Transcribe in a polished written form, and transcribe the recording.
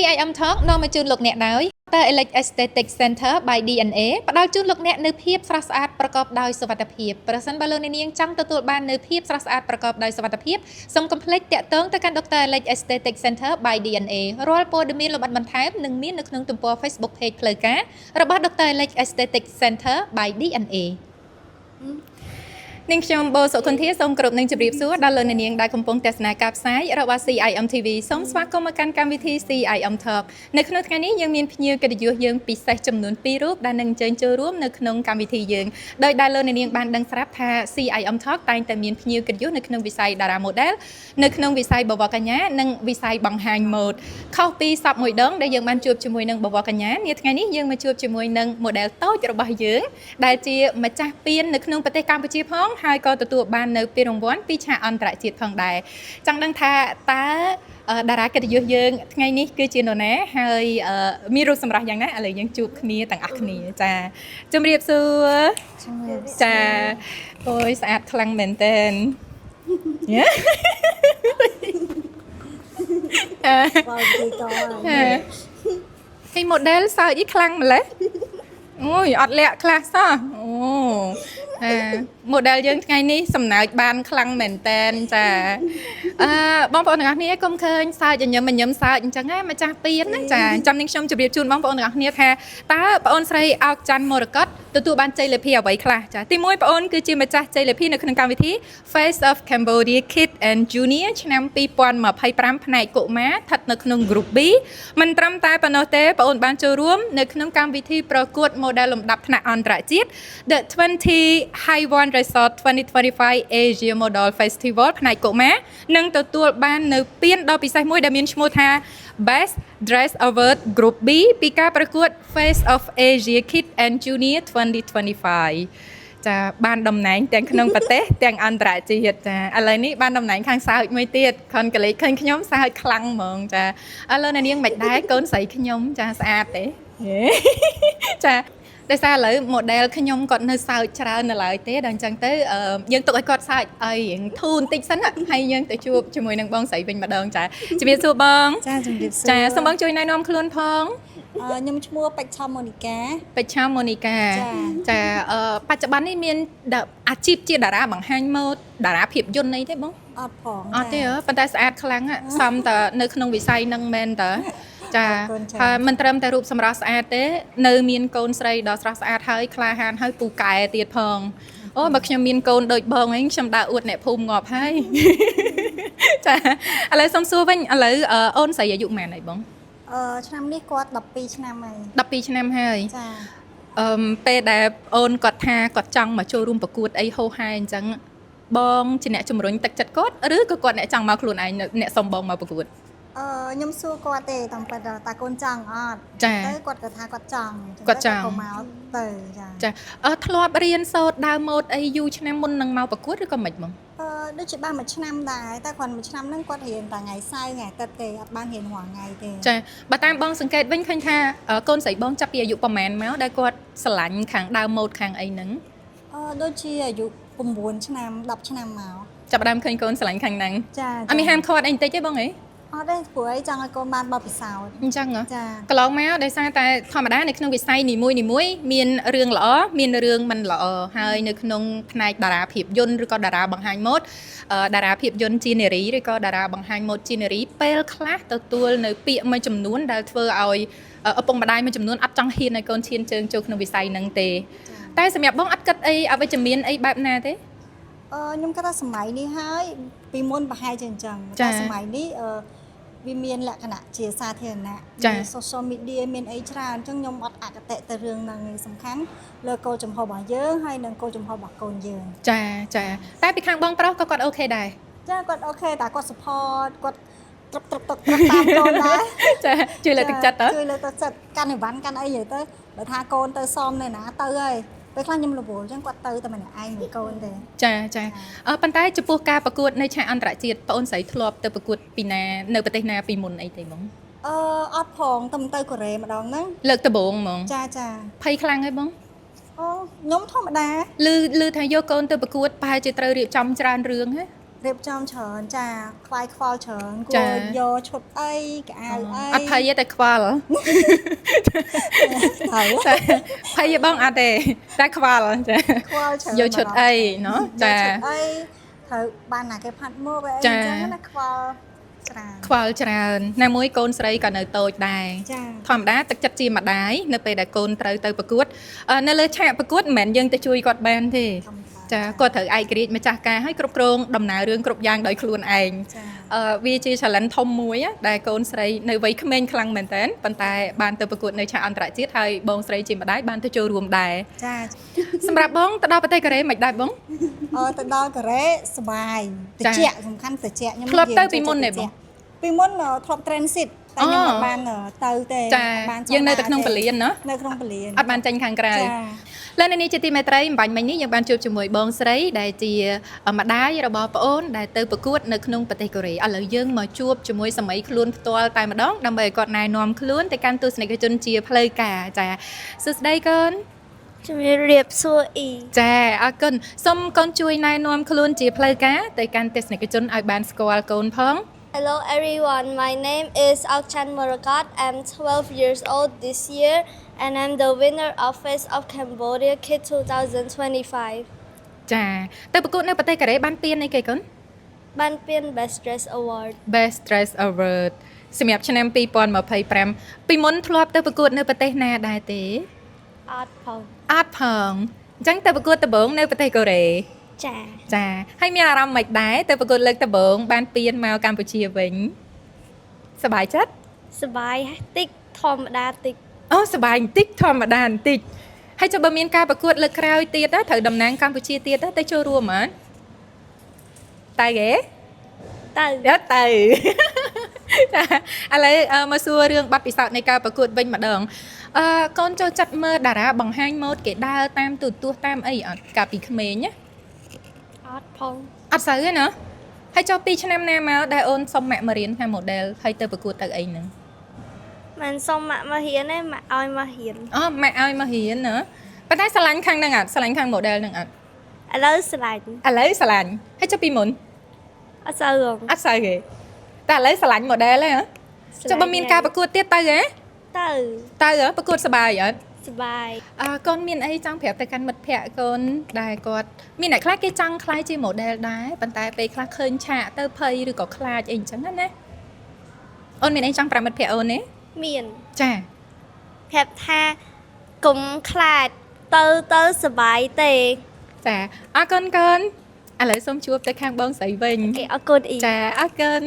CIM Talk នាំមកជូនលោកអ្នកដោយ Dr. Elect Aesthetic Center by DNA ផ្ដល់ជូនលោកអ្នកនូវភាពស្រស់ស្អាតប្រកបដោយសុវត្ថិភាពប្រសិនបើលោកអ្នកនាងចង់ទទួលបាននូវភាពស្រស់ស្អាតប្រកបដោយសុវត្ថិភាពសូមកុំភ្លេចតាក់ទងទៅកាន់ Dr. Elect Aesthetic Center by DNA រាល់ព័ត៌មានលម្អិតបន្ថែមនឹងមាននៅក្នុងទំព័រ Facebook Page ផ្លូវការរបស់ Dr. Elect Aesthetic Center by DNA នាងខ្ញុំបូសុខុនធាសូមគោរពនឹងជម្រាបសួរដល់លោកអ្នកនាងដែលកំពុងទស្សនាការផ្សាយរបស់ CIM TV សូមស្វាគមន៍មកកាន់កម្មវិធី CIM Talk នៅក្នុងថ្ងៃនេះយើងមានភ្ញៀវកិត្តិយសយើងពិសេសចំនួន2រូបដែលនឹងអញ្ជើញចូលរួមនៅក្នុងកម្មវិធីយើងដោយដែលលោកអ្នកនាងបានដឹងស្រាប់ថា CIM Talk តែងតែមានភ្ញៀវកិត្តិយសនៅក្នុងវិស័យតារា model នៅក្នុងវិស័យបវរកញ្ញានិងវិស័យបង្ហាញ mode ខុសពីសពមួយដងដែលយើងបានជួបជាមួយនឹងបវរកញ្ញានាថ្ងៃនេះយើងមកជួបជាមួយនឹង model តូចរបស់យើងដែលជាម្ចាស់ពាននៅក្នុងប្រទេសកម្ពុជាផងហើយក៏ទទួលបាននៅពានរង្វាន់ពីឆាកអន្តរជាតិផងដែរចង់ដឹងថាតើតារាកិត្តិយសយើងថ្ងៃនេះគឺជានរណាហើយមានរូបសម្រស់យ៉ាងណាឥឡូវយើងជួបគ្នាទាំងអស់គ្នាចាជំរាបសួរចាអូយស្អាតខ្លាំងមែនតើគេ model សើចខ្លាំងម្ល៉េះអូយអត់លាក់ខ្លះសោះអូmodel យើងថ្ងៃនេះសំណើចបានខ្លាំងមែនតែនចាបងប្អូនទាំងអស់គ្នាគុំឃើញសើចញញឹមសើចអញ្ចឹងហ៎ម្ចាស់ពានណាចាចាំនាងខ្ញុំជម្រាបជូនបងប្អូនទាំងអស់គ្នាថាតើបងអូនស្រីអោកច័ន្ទមរកតទទួលបានជ័យលាភីអ្វីខ្លះចាទី1បងប្អូនគឺជាម្ចាស់ជ័យលាភីនៅក្នុងកម្មវិធី Face of Cambodia Kid and Junior ឆ្នាំ2025ផ្នែកកុមារស្ថិតនៅក្នុង Group B មិនត្រឹមតែប៉ុណ្ណោះទេបងអូនបានចូលរួមនៅក្នុងកម្មវិធីប្រកួត model លំដាប់ថ្នាក់អន្តរជាតិ The 20 Haiwan Resort 2025 Asia Model Festival ផ្នែកកុមារនិងទទួលបាននៅពានដ៏ពិសេសមួយដែលមានឈ្មោះថា Best Dress Award Group B ពីការប្រកួត Face of Asia Kid and Junior 2025ចាបានតំណែងទាំងក្នុងប្រទេសទាំងអន្តរជាតិចាឥឡូវនេះបានតំណែងខាងសើចមួយទៀតខនកលេចឃើញខ្ញុំសើចខ្លាំងហ្មងចាឥឡូវអ្នកនាងមិនដែរកូនស្រីខ្ញុំចាស្អាតទេចាដោយសារឥឡូវ model ខ្ញុំគាត់នៅសើចច្រើននៅឡើយទេដល់អញ្ចឹងទៅយើងទុកឲ្យគាត់សើចឲ្យរៀងធូរបន្តិចសិនហើយយើងទៅជួបជាមួយនឹងបងស្រីវិញម្ដងចាជំរាបសួរបងចាជំរាបសួរចាសូមបងជួយណែនាំខ្លួនផងខ្ញុំឈ្មោះបច្ឆមម៉ូនីកាចាបច្ចុប្បន្ននេះមានអាជីពជាតារាបង្ហាញម៉ូដតារាភាពយន្តអីទេបងអត់ផងអត់ទេប៉ុន្តែស្អាតខ្លាំងសំតនៅក្នុងវិស័យហ្នឹងមែនតើចាហើយមិនត្រឹមតែរូបសម្រស់ស្អាតទេនៅមានកូនស្រីដ៏ស្រស់ស្អាតហើយក្លាហានហើយពូកែទៀតផងអូបើខ្ញុំមានកូនដូចបងអីខ្ញុំដើរអួតអ្នកភូមិងាប់ហើយចាឥឡូវសុំសួរវិញឥឡូវអូនស្រីអាយុប៉ុន្មានហើយបងឆ្នាំនេះគាត់12ឆ្នាំហើយ12ឆ្នាំហើយចាពេលដែលអូនគាត់ថាគាត់ចង់មកចូលរួមប្រកួតអីហោហែអញ្ចឹងបងជាអ្នកជំរុញទឹកចិត្តគាត់ឬក៏គាត់អ្នកចង់មកខ្លួនឯងអ្នកសុំបងមកប្រកួតខ្ញុំសួរគាត់ទេតាមពិតតាកូនចង់អត់ទៅគាត់ក៏ថាគាត់ចង់ក៏មកទៅចាធ្លាប់រៀនសូត្រដើមម៉ូដអីយូរឆ្នាំមុននឹងមកប្រកួតឬក៏មិនបងដូចជាបានមួយឆ្នាំដែរតែគាត់មួយឆ្នាំហ្នឹងគាត់រៀនតែថ្ងៃសៅរ៍ថ្ងៃអាទិត្យទេអត់បានរៀនរាល់ថ្ងៃទេចាបើតាមបងសង្កេតវិញឃើញថាកូនស្រីបងចាប់ពីអាយុប្រហែលមកដែលគាត់ស្រឡាញ់ខាងដើមម៉ូដខាងអីហ្នឹងដូចជាអាយុ9ឆ្នាំ10ឆ្នាំមកចាប់ដើមឃើញកូនស្រឡាញ់ខាងហ្នឹងចាអត់មានហាមឃាត់អីបន្តិចទេបងអីអត់ទេព្រោះអីចង់ឲ្យកូនបានបទពិសោធន៍អញ្ចឹងចាកន្លងមកដោយសារតែធម្មតានៅក្នុងវិស័យនីមួយមានរឿងល្អមានរឿងមិនល្អហើយនៅក្នុងផ្នែកតារាភាពយន្តឬក៏តារាបង្ហាញម៉ូដតារាភាពយន្តជានារីឬក៏តារាបង្ហាញម៉ូដជានារីពេលខ្លះទទួលនៅពាក្យមួយចំនួនដែលធ្វើឲ្យឪពុកម្ដាយមួយចំនួនអត់ចង់ហ៊ានឲ្យកូនឈានជើងចូលក្នុងវិស័យហ្នឹងទេតែសម្រាប់បងអត់គិតអីអវិជ្ជមានអីបែបណាទេខ្ញុំគិតថាសម័យនេះហើយពីមុនប្រហែលជាអញ្ចឹងតែសម័យនេះវាមានលក្ខណៈជាសាធារណៈមាន social media មានអីច្រើនអញ្ចឹងខ្ញុំអត់អកតេទៅរឿងហ្នឹងសំខាន់លើគោលចំហរបស់យើងហើយនិងគោលចំហរបស់កូនយើងចាតែពីខាងបងប្រុសក៏គាត់អូខេដែរចាគាត់អូខេតែគាត់ support គាត់ត្រឹបតាមកូនដែរចាជួយលើកទឹកចិត្តទៅជួយលើកទឹកចិត្តកាន់អីវ៉ាន់កាន់អីនិយាយទៅបើថាកូនទៅសមនៅណាទៅហើយពេលខ្លះខ្ញុំរវល់អញ្ចឹងគាត់ទៅតែម្នាក់ឯងមួយកូនទេចាប៉ុន្តែចំពោះការប្រកួតនៅឆាកអន្តរជាតិបងអូនស្រីធ្លាប់ទៅប្រកួតពីណានៅប្រទេសណាពីមុនអីទេបងអត់ផងទៅកូរ៉េម្ដងហ្នឹងលើកដំបូងហ្មងចាភ័យខ្លាំងហើយបងខ្ញុំធម្មតាឮថាយកកូនទៅប្រកួតប្រហែលជាត្រូវរៀបចំច្រើនរឿងហ៎ រៀបចំច្រើនចាខ្វាយខ្វល់ច្រើនគួរយកឈុតអីកៅអៅអី អត់ភ័យទេតែខ្វល់ ហើយ ភ័យទេបងអត់ទេតែខ្វល់ចា ខ្វល់ច្រើន យកឈុតអីណោះចា ឈុតអីត្រូវបានណាគេផាត់មកអីអញ្ចឹងណាខ្វល់ច្រើន ខ្វល់ច្រើនណាមួយកូនស្រីក៏នៅតូចដែរ ចា ធម្មតាទឹកចិត្តជាម្ដាយនៅពេលដែលកូនត្រូវទៅប្រកួតនៅលើឆាកប្រកួតមិនមែនយើងទៅជួយគាត់បានទេ ធម្មតា ចាគាត់ត្រូវឯករាជ្យម្ចាស់ការឲ្យគ្រប់គ្រងដំណើររឿងគ្រប់យ៉ាងដោយខ្លួនឯង ចា វាជា challenge ធំមួយដែលកូនស្រីនៅវ័យក្មេងខ្លាំងមែនតើប៉ុន្តែបានទៅប្រកួតនៅឆាកអន្តរជាតិហើយបងស្រីជាម្ដាយបានទៅចូលរួមដែរ ចា សម្រាប់បងទៅដល់ប្រទេសកូរ៉េមិនដែរបង ទៅដល់កូរ៉េសុបាយត្រ ចា ជាក់សំខាន់ត្រជាក់ខ្ញុំ ធ្លាប់ទៅ និយាយ ពីមុនទេបង ពីមុនធ្លាប់ transit តែខ្ញុំអត់បានទៅទេ ចា អត់បានចូល យើងនៅតែក្នុងពលានណា នៅក្នុងពលាន អត់បានចាញ់ខាងក្រៅ ចា លើនៅនេះជាទីមេត្រីអំបញ្ញមិញនេះយើងបានជួបជាមួយបងស្រីដែលជាម្ដាយរបស់ប្អូនដែលទៅប្រកួតនៅក្នុងប្រទេសកូរ៉េឥឡូវយើងមកជួបជាមួយសម័យខ្លួនផ្ទាល់តែម្ដងដើម្បីឲ្យគាត់ណែនាំខ្លួនទៅកាន់ទស្សនិកជនជាផ្លូវការចាសួស្ដីកូន ជំរាបសួរអ៊ី ចាអរគុណសូមកូនជួយណែនាំខ្លួនជាផ្លូវការទៅកាន់ទស្សនិកជនឲ្យបានស្គាល់កូនផង Hello everyone, my name is Alchan Murakat. I'm 12 years old this year and I'm the winner of Face of Cambodia Kid 2025. ចាទៅប្រកួតនៅប្រទេសកូរ៉េបានពានអីគេកូន បានពាន Best Dress Award. Best Dress Award សម្រាប់ឆ្នាំ2025ពីមុនធ្លាប់ទៅប្រកួតនៅប្រទេសណាដែរទេ Art ផង អត់ផងអញ្ចឹងទៅប្រកួតដំបូងនៅប្រទេសកូរ៉េ ចា ចាហើយមានអារម្មណ៍មិនដែរទៅប្រកួតលើកដំបូងបានពានមកកម្ពុជាវិញសប្បាយចិត្ត សប្បាយតិចធម្មតាតិច អូសប្បាយបន្តិចធម្មតាបន្តិចហើយចុះបើមានការប្រកួតលើកក្រោយទៀតណាត្រូវតំណាងកម្ពុជាទៀតណាទៅចូលរួមអត់តែគេ ទៅ ទៅទៅ ចាឥឡូវមកសួររឿងបទពិសោធន៍នៃការប្រកួតវិញម្ដងកូនចូលចិត្តមើលតារាបង្ហាញម៉ូដគេដើរតាមទូរទស្សន៍តាមអីអត់កាលពីក្មេងណា អត់ផង អត់សូវទេណាហើយចុះពីឆ្នាំណាមកដែលអូនសុំម៉ាក់មករៀនខាង model ហើយទៅប្រកួតទៅអីហ្នឹង មិនសុំម៉ាក់មករៀនទេម៉ាក់ឲ្យមករៀន អូម៉ាក់ឲ្យមករៀនណាប៉ុន្តែស្រឡាញ់ខាងហ្នឹងអត់ស្រឡាញ់ខាង model ហ្នឹងអត់ ឥឡូវស្រឡាញ់ ឥឡូវស្រឡាញ់ហើយចុះពីមុន អត់សូវហង អត់សូវទេតែឥឡូវស្រឡាញ់ model ហ្នឹងហ៎ចុះបើមានការប្រកួតទៀតទៅហ៎ ទៅ ទៅហ៎ប្រកួតសប្បាយអត់ សប្បាយ កូនមានអីចង់ប្រាប់ទៅកាន់មិត្តភ័ក្តិកូនដែលគាត់មានអ្នកខ្លះគេចង់ខ្លាយជា model ដែរប៉ុន្តែពេលខ្លះឃើញឆាកទៅភ័យឬក៏ខ្លាចអីអញ្ចឹងណាអូនមានអីចង់ប្រាប់មិត្តភ័ក្តិអូនទេ មាន ចា ប្រាប់ថាកុំខ្លាចទៅសប្បាយទេ ចាអរគុណកូនឥឡូវសូមជួបទៅខាងបងស្រីវិញ អូខេអរគុណអ៊ី ចាអរគុណ